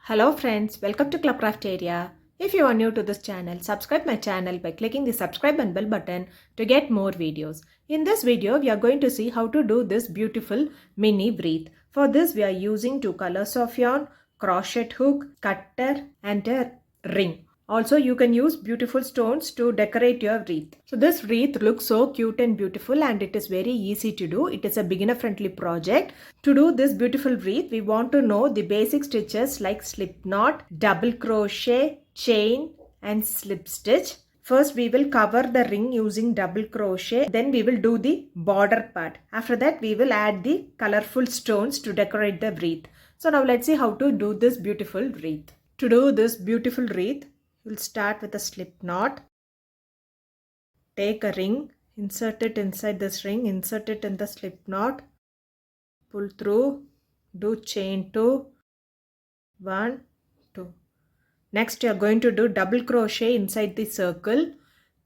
Hello friends, welcome to Crafteria. If you are new to this channel, subscribe my channel by clicking the subscribe and bell button to get more videos. In this video, we are going to see how to do this beautiful mini wreath. For this, we are using two colors of yarn, crochet hook, cutter and a ring. Also, you can use beautiful stones to decorate your wreath. So this wreath looks so cute and beautiful and it is very easy to do. It is a beginner friendly project. To do this beautiful wreath, we want to know the basic stitches like slip knot, double crochet, chain and slip stitch. First, we will cover the ring using double crochet. Then we will do the border part. After that, we will add the colorful stones to decorate the wreath. So now let's see how to do this beautiful wreath. To do this beautiful wreath, we'll start with a slip knot. Take a ring, insert it inside this ring, insert it in the slip knot. Pull through, do chain 2, 1, 2. Next, you are going to do double crochet inside the circle,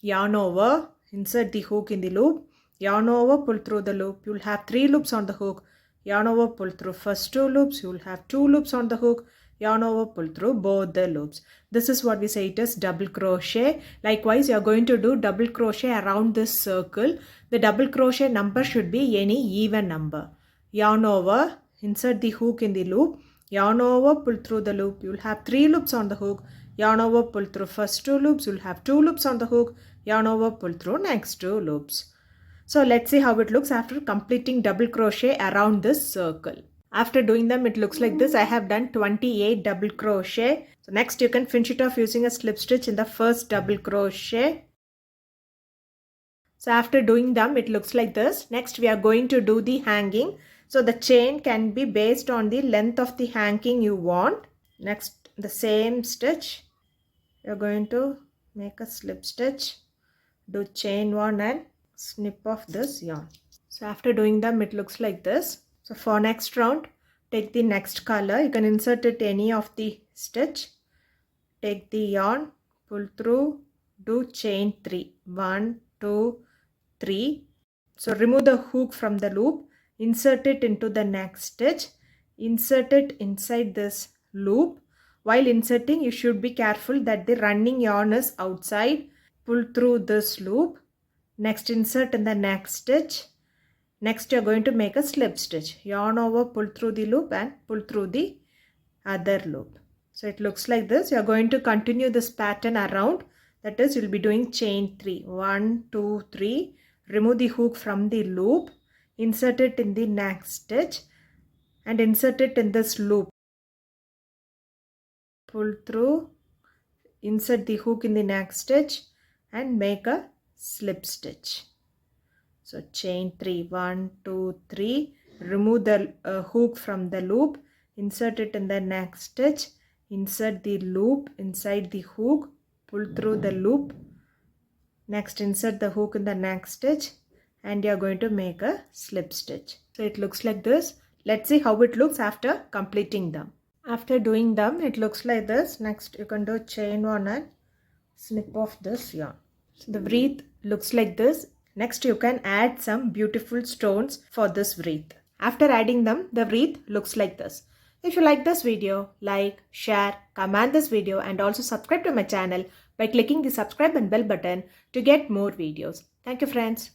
yarn over, insert the hook in the loop, yarn over, pull through the loop. You will have 3 loops on the hook, yarn over, pull through first 2 loops. You will have 2 loops on the hook, yarn over, pull through both the loops. This is what we say it is double crochet. Likewise, you are going to do double crochet around this circle. The double crochet number should be any even number. Yarn over, insert the hook in the loop, yarn over, pull through the loop. You will have 3 loops on the hook, yarn over, pull through first 2 loops. You will have 2 loops on the hook, yarn over, pull through next 2 loops. So let's see how it looks after completing double crochet around this circle. After doing them, it looks like this. I have done 28 double crochet. So next you can finish it off using a slip stitch in the first double crochet. So after doing them, it looks like this. Next we are going to do the hanging. So the chain can be based on the length of the hanging you want. Next, the same stitch. You are going to make a slip stitch. Do chain 1 and snip off this yarn. So after doing them, it looks like this. So for next round, take the next color. You can insert it any of the stitch. Take the yarn, pull through, do chain 3. 1, 2, 3. So remove the hook from the loop. Insert it into the next stitch. Insert it inside this loop. While inserting, you should be careful that the running yarn is outside. Pull through this loop. Next, insert in the next stitch. Next, you are going to make a slip stitch. Yarn over, pull through the loop and pull through the other loop. So it looks like this. You are going to continue this pattern around. That is, you will be doing chain 3. 1, 2, 3. Remove the hook from the loop. Insert it in the next stitch and insert it in this loop. Pull through, insert the hook in the next stitch and make a slip stitch. So chain 3, 1, 2, 3. Remove the hook from the loop. Insert it in the next stitch. Insert the loop inside the hook. Pull through the loop. Next, insert the hook in the next stitch. And you are going to make a slip stitch. So it looks like this. Let's see how it looks after completing them. After doing them, it looks like this. Next, you can do chain 1 and snip off this yarn. So the wreath looks like this. Next, you can add some beautiful stones for this wreath. After adding them, the wreath looks like this. If you like this video, like, share, comment this video and also subscribe to my channel by clicking the subscribe and bell button to get more videos. Thank you friends.